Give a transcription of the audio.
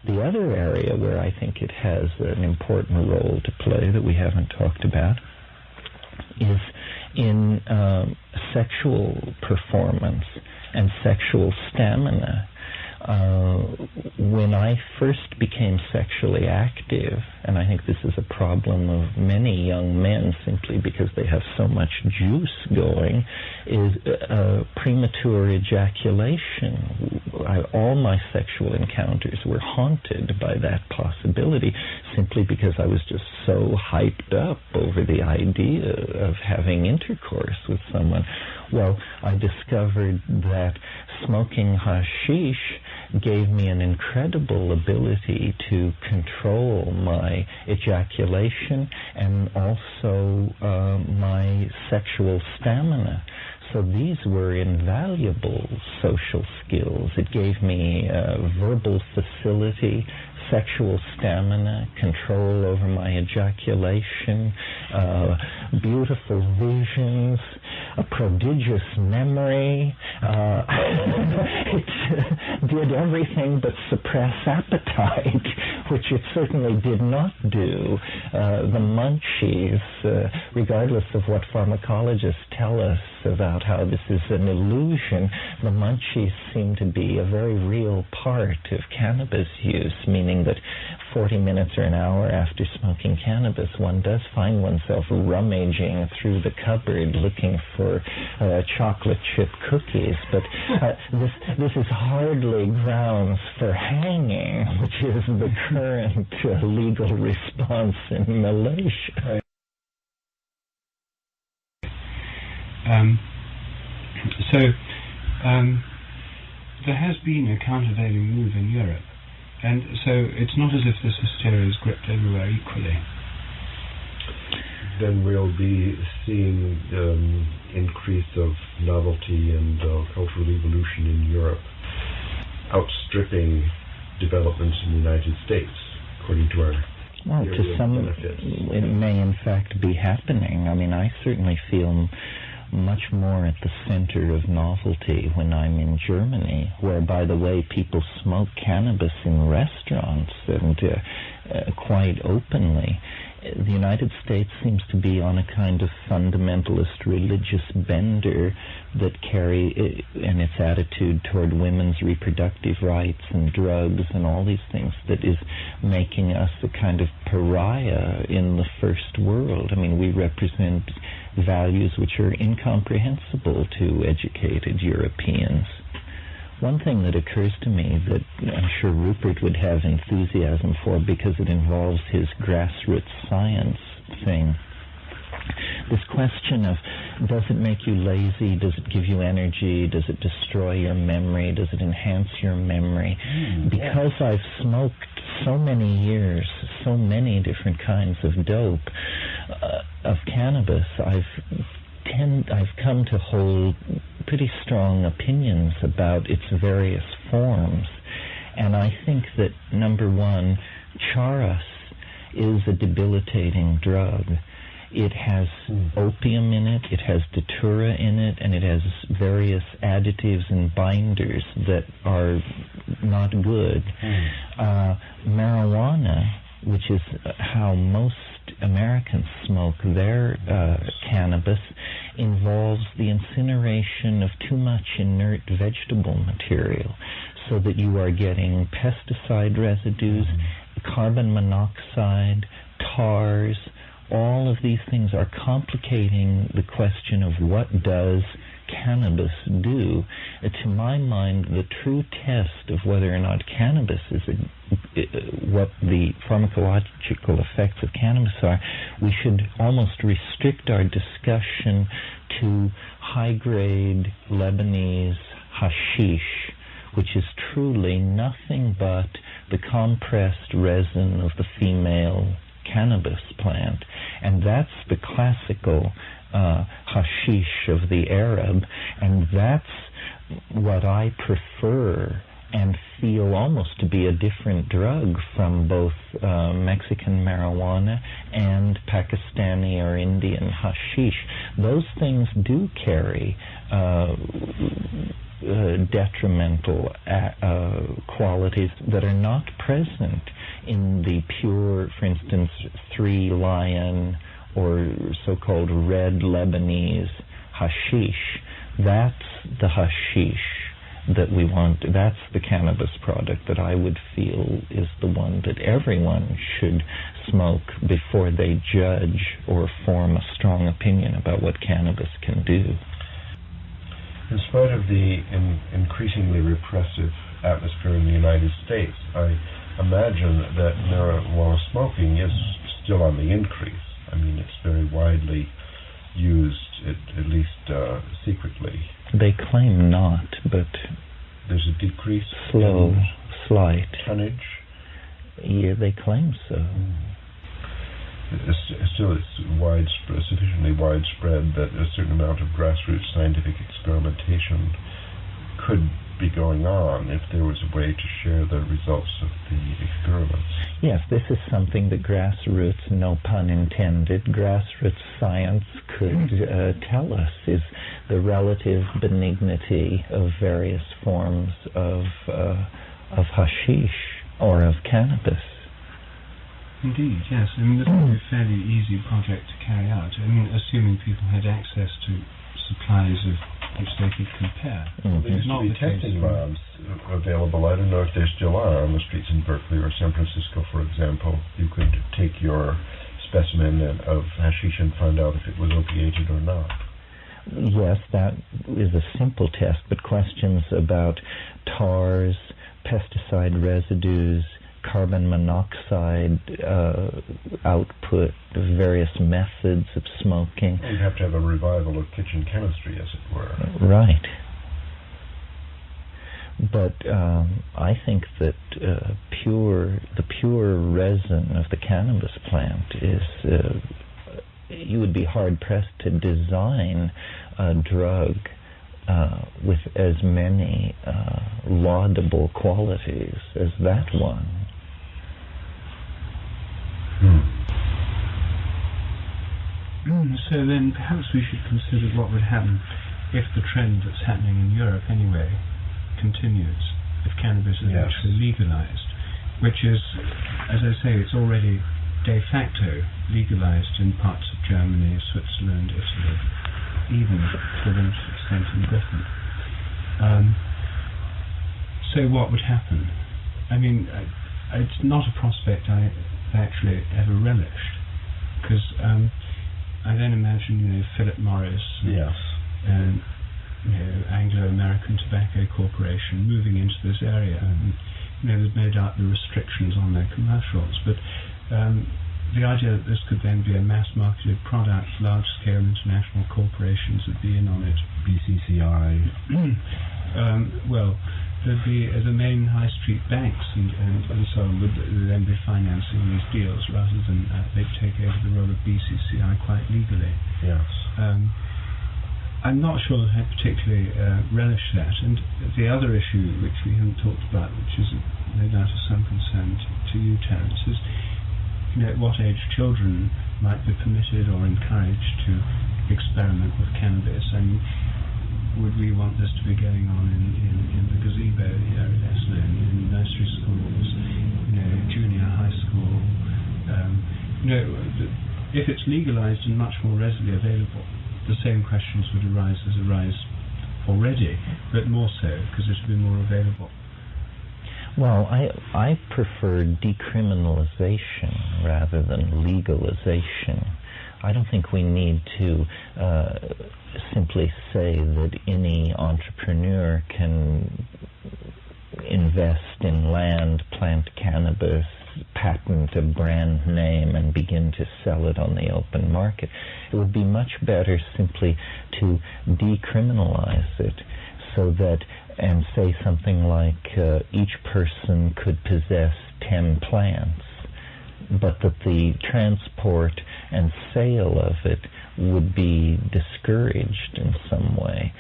The other area where I think it has an important role to play that we haven't talked about is in sexual performance and sexual stamina. When I first became sexually active, and I think this is a problem of many young men simply because they have so much juice going, is premature ejaculation. All my sexual encounters were haunted by that possibility simply because I was just so hyped up over the idea of having intercourse with someone. Well, I discovered that smoking hashish gave me an incredible ability to control my ejaculation and also my sexual stamina. So these were invaluable social skills. It gave me verbal facility, sexual stamina, control over my ejaculation, beautiful visions, a prodigious memory. It did everything but suppress appetite, which it certainly did not do. The munchies, regardless of what pharmacologists tell us about how this is an illusion, the munchies seem to be a very real part of cannabis use, meaning that 40 minutes or an hour after smoking cannabis, one does find oneself rummaging through the cupboard looking for chocolate chip cookies. But this is hardly grounds for hanging, which is the current legal response in Malaysia. There has been a countervailing move in Europe, and so it's not as if this hysteria is gripped everywhere equally. Then we'll be seeing increase of novelty and cultural evolution in Europe outstripping developments in the United States, according to our well, to some benefits. It may in fact be happening. I mean, I certainly feel much more at the center of novelty when I'm in Germany, where, by the way, people smoke cannabis in restaurants and quite openly. The United States seems to be on a kind of fundamentalist religious bender that and its attitude toward women's reproductive rights and drugs and all these things that is making us a kind of pariah in the first world. I mean, we represent values which are incomprehensible to educated Europeans. One thing that occurs to me that I'm sure Rupert would have enthusiasm for because it involves his grassroots science thing, this question of, does it make you lazy, does it give you energy, does it destroy your memory, does it enhance your memory? Because I've smoked so many years, so many different kinds of dope, of cannabis, I've come to hold pretty strong opinions about its various forms. And I think that, number one, charas is a debilitating drug. It has opium in it, it has datura in it, and it has various additives and binders that are not good. Marijuana, which is how most Americans smoke their cannabis, involves the incineration of too much inert vegetable material, so that you are getting pesticide residues, carbon monoxide, tars. All of these things are complicating the question of what does cannabis do. To my mind, the true test of whether or not cannabis is what the pharmacological effects of cannabis are, we should almost restrict our discussion to high-grade Lebanese hashish, which is truly nothing but the compressed resin of the female cannabis plant. And that's the classical hashish of the Arab, and that's what I prefer and feel almost to be a different drug from both Mexican marijuana and Pakistani or Indian hashish. Those things do carry detrimental qualities that are not present in the pure, for instance, 3 Lion or so-called red Lebanese hashish. That's the hashish that we want. That's the cannabis product that I would feel is the one that everyone should smoke before they judge or form a strong opinion about what cannabis can do. In spite of the increasingly repressive atmosphere in the United States, I imagine that marijuana smoking is still on the increase. I mean, it's very widely used, at least secretly. They claim not, but there's a decrease. Slow, slight. Tonnage? Yeah, they claim so. Still, it's sufficiently widespread that a certain amount of grassroots scientific experimentation could be going on if there was a way to share the results of the experiments. Yes, this is something that grassroots, no pun intended, grassroots science could tell us, is the relative benignity of various forms of hashish or of cannabis. Indeed, yes. I mean, this would be a fairly easy project to carry out. I mean, assuming people had access to supplies of which they could compare. Mm-hmm. There used to be testing labs available. I don't know if there still are on the streets in Berkeley or San Francisco, for example. You could take your specimen of hashish and find out if it was opiated or not. Yes, that is a simple test, but questions about tars, pesticide residues, carbon monoxide output, various methods of smoking. You'd have to have a revival of kitchen chemistry, as it were. Right. But I think that the pure resin of the cannabis plant is, you would be hard-pressed to design a drug with as many laudable qualities as that one. So then perhaps we should consider what would happen if the trend that's happening in Europe anyway continues, if cannabis is actually legalized, which is, as I say, it's already de facto legalized in parts of Germany, Switzerland, Italy, even to an extent in Britain. So what would happen? I mean, it's not a prospect I actually ever relished, because I then imagine, Philip Morris and Anglo-American Tobacco Corporation moving into this area, and there's no doubt the restrictions on their commercials, but the idea that this could then be a mass-marketed product, large-scale international corporations would be in on it. BCCI. Well, there'd be the main high street banks and so on would then be financing these deals rather than they'd take over the role of BCCI quite legally. Yes. I'm not sure that I particularly relish that. And the other issue which we haven't talked about, which is no doubt of some concern to you, Terence, is at what age children might be permitted or encouraged to experiment with cannabis. And would we want this to be going on in the gazebo here at Esalen, in nursery schools, junior high school? If it's legalized and much more readily available, the same questions would arise as arise already, but more so because it would be more available. Well, I prefer decriminalization rather than legalization. I don't think we need to simply say that any entrepreneur can invest in land, plant cannabis, patent a brand name, and begin to sell it on the open market. It would be much better simply to decriminalize it so that, and say something like each person could possess 10 plants, but that the transport and sale of it would be discouraged in some way.